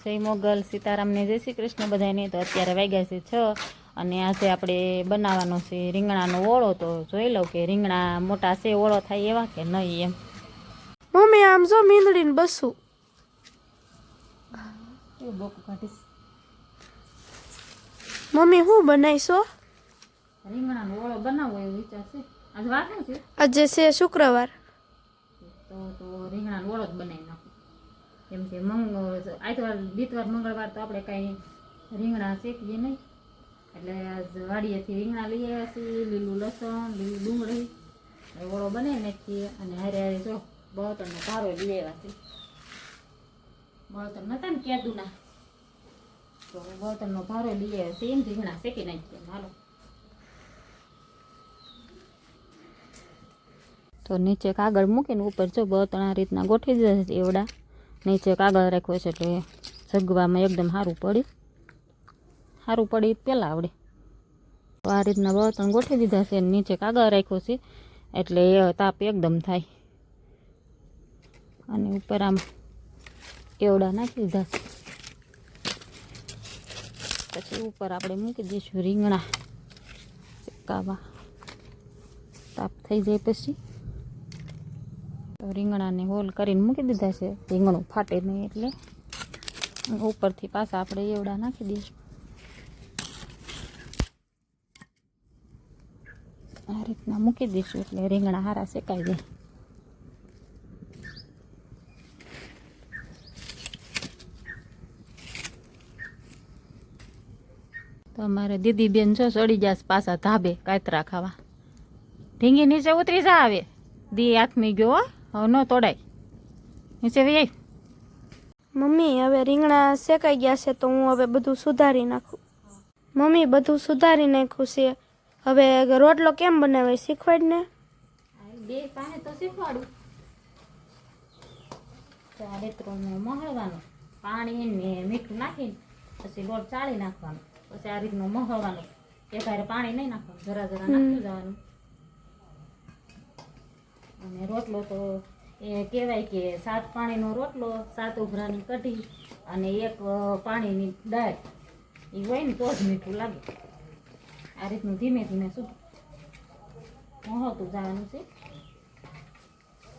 જય મોગલ સીતારામને જય શ્રી કૃષ્ણ બધાને। તો અત્યારે વાગ્યા છે 6 અને આજે આપણે બનાવવાનો છે રીંગણાનો ઓળો। તો જોઈ લો કે રીંગણા મોટા છે ઓળો થાય એવા કે નહીં એમ। મમ્મી આમ જો મીંદડીને બસું એ બોક કાઢીશ। મમ્મી હું બનાવીશો? રીંગણાનો ઓળો બનાવવો એવો વિચાર છે। આજ વાર છે આજે છે શુક્રવાર તો રીંગણાનો ઓળો જ બનાવી નાખો। કેમ કે આઈતવાર દીતવાર મંગળવાર તો આપણે કાંઈ રીંગણા શેકીએ નહીં, એટલે આજ વાડીએથી રીંગણા લઈ આવ્યા છીએ, લીલું લસણ, લીલી ડુંગળી, ઓળો બનાવી નાખીએ। અને હારે હારે જો બળતણનો ભારો લઈ આવ્યા છે। બળતણ નહોતા ને કેદુના, તો બળતણનો ભારો લઈ આવ્યા છે, એમ રીંગણા શેકી નાખીએ। હાલો તો નીચે કાગળ મૂકીને ઉપર જો બળતણ આ રીતના ગોઠવી દીધા છે એવડા। નીચે કાગળ રાખ્યો છે એટલે જગવામાં એકદમ સારું પડી પહેલાં આવડે। તો આ રીતના બળતણ ગોઠવી દીધા છે, નીચે કાગળ રાખ્યો છે એટલે એ તાપ એકદમ થાય। અને ઉપર આમ એવડા નાખી દીધા છે, પછી ઉપર આપણે મૂકી દઈશું રીંગણા શેકાવા। તાપ થઈ જાય પછી તો રીંગણાને હોલ કરીને મૂકી દીધા છે, રીંગણું ફાટે નહીં એટલે। ઉપરથી પાછા આપણે એવડા નાખી દઈશું। આ રીતના મૂકી દઈશું એટલે રીંગણા સારા શેકાઈ જાય। તો અમારે દીદી બેન જો ચડી જશે પાછા ધાબે કાતરા ખાવા। ઢીંગી નીચે ઉતરી જા, આવે દી હાથમી ગયો હવે ન તોડાય, નીચે વી। મમ્મી હવે રીંગણા શેકાઈ ગયા છે તો હું હવે બધું સુધારી નાખું। મમ્મી બધું સુધારી નાખ્યું છે, હવે રોટલો કેમ બનાવે શીખવાડ ને। બે પાને તો શીખવાડું। તો આ રેતરોને મહળવાનો, પાણી ને મીઠું નાખીને પછી લોટ ચાળી નાખવાનો, પછી આ રીતનું મહળવાનું। એક હારે પાણી નહીં નાખવાનું, જરા જરા નાખતું જવાનું। અને રોટલો તો એ કહેવાય કે 7 પાણીનો રોટલો, 7 ઉભરાની કઢી અને 1 પાણીની દાળ, એ હોય ને તો જ મીઠું લાગે। આ રીતનું ધીમે ધીમે શુદ્ધ મહોતું જવાનું છે,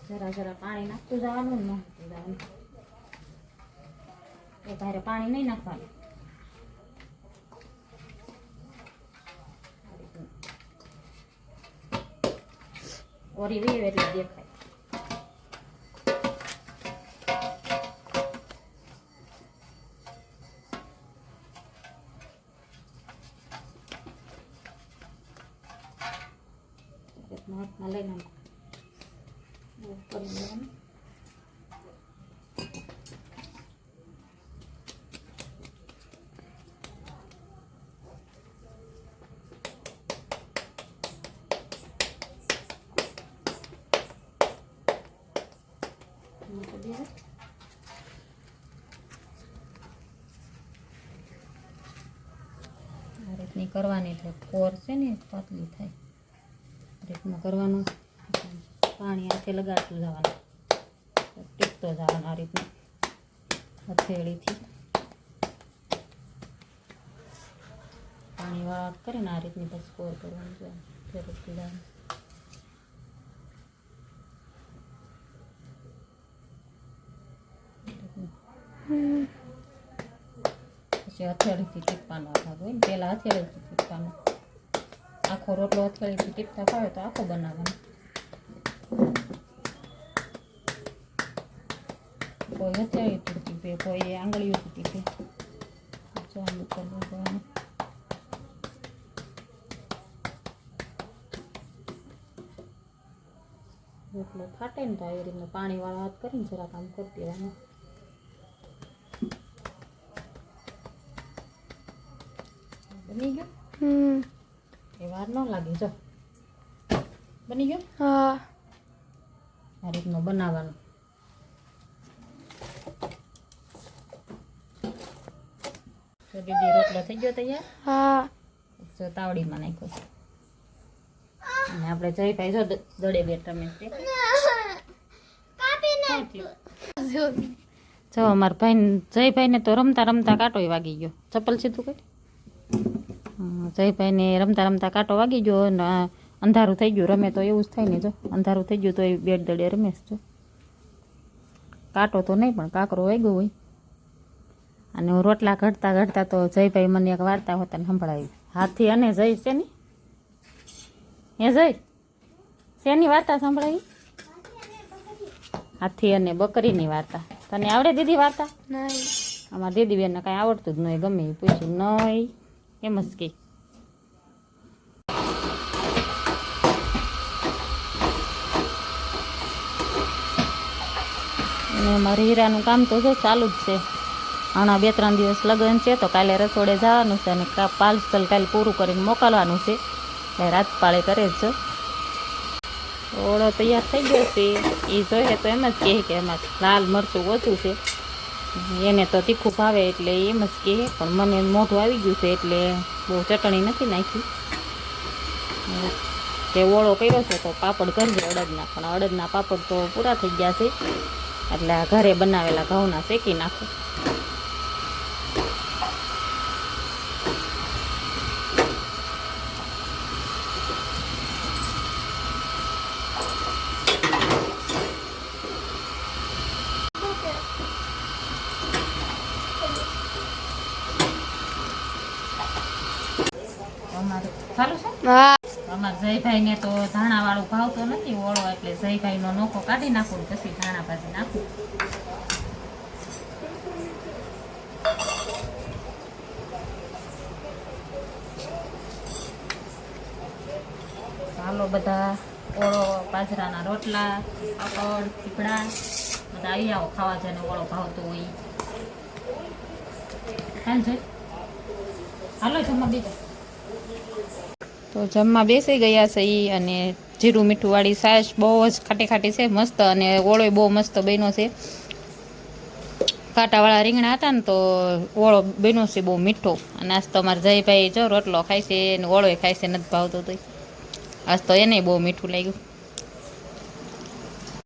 જરા જરા પાણી નાખતું જવાનું ને મહોતું જવાનું। એક હારે પાણી નહીં નાખવાનું। ઓરી વેવે એટલે દેખાય। હાથમાં લઈને કરી લેવાનું। આ રીતની કરવાની એટલે કોર છે ને પાતળી થાય, આ રીતનું કરવાનું। પાણી હાથે લગાડતું જવાનું, ટીપતો જવાનું આ રીતનું હથેળીથી પાણી વાળા કરીને આ રીતની પછી કોર કરવાનું છે, ફેરવતું જવાનું। પછી હથેળીથી ટીપવાનો ભાગ હોય ને, પહેલાં હથેળીથી ટીપવાનો। આખો રોટલો હથેળીથી ટીપતા ફાવે તો આખો બનાવવાનો। કોઈ હથેળીથી ટીપે, કોઈ આંગળીઓથી ટીપે। ચાલુ કરવાનું, રોટલો ફાટે ને તો આવી રીતના પાણીવાળા હાથ કરીને જરા કામ કરી દેવાનું। બની ગયો? એ વાર ન લાગે, જો બની ગયો। હા, આ રીતનું બનાવવાનું। તો દીદી રોટલો થઈ ગયો તૈયાર? હા, જો તાવડીમાં નાખ્યો છે, અને આપણે જયભાઈ જો દડે બેઠા મેં જો અમારા ભાઈને જયભાઈને તો રમતા રમતા કાંટોય વાગી ગયો. ચપ્પલ સીધું કરી. જયભાઈને રમતા રમતા કાંટો વાગી ગયો અને અંધારું થઈ ગયું. રમે તો એવું જ થાય ને, જો અંધારું થઈ ગયું તો એ બેડ દડે રમેશ. જો કાંટો તો નહીં પણ કાંકરો વાગ્યો હોય. અને હું રોટલા ઘડતા ઘડતા તો જયભાઈ મને એક વાર્તા હોતા સંભળાવી. હાથી અને જય શેની હે જય શેની વાર્તા સંભળાવી? હાથી અને બકરીની વાર્તા. તને આવડે દીદી વાર્તા? નહીં. અમારા દીદી બેનને કાંઈ આવડતું જ નહીં. ગમે એ પૂછ્યું નહીં એમ જ કહે. અને અમારે હીરાનું કામ તો જો ચાલુ જ છે. હમણાં 2-3 દિવસ લગ્ન છે તો કાલે રસોડે જવાનું છે અને પાર્સલ કાલે પૂરું કરીને મોકલવાનું છે. એટલે રાત પાળે કરે જ. ઓળો તૈયાર થઈ ગયો છે. એ જોઈએ તો એમ જ કહે કે એમાં લાલ મરચું ઓછું છે. એને તો તીખું ભાવે એટલે એમ જ કહે, પણ મને મોઢું આવી ગયું છે એટલે બહુ ચટણી નથી નાખી. તે ઓળો કર્યો છે તો પાપડ કરજો અડદના, પણ અડદના પાપડ તો પૂરા થઈ ગયા છે એટલે આ ઘરે બનાવેલા ઘઉંના શેકી નાખું. અમારે ચાલુ છે. હા. અમારા જયભાઈને તો ધાણાવાળું ભાવતો નથી ઓળો, એટલે જયભાઈનો નોખો કાઢી નાખું ને પછી ધાણા ભાજી નાખું. ચાલો બધા ઓળો, બાજરાના રોટલા, પાપડ, ચીપડા બધા આવી આવો ખાવા જેને ઓળો ભાવતો હોય. હાલો જમવા બીજા તો જમવા બેસી ગયા છે ઈ. અને જીરું મીઠું વાળી છાશ બહુ જ ખાટી ખાટી છે, મસ્ત. અને ઓળો બહુ મસ્ત બન્યો છે. કાંટાવાળા રીંગણા હતા ને તો ઓળો બન્યો છે બહુ મીઠો. અને આજ તો અમારે જયભાઈ જો રોટલો ખાય છે અને ઓળોય ખાય છે, નથી ભાવતો તો આજ તો એને બહુ મીઠું લાગ્યું.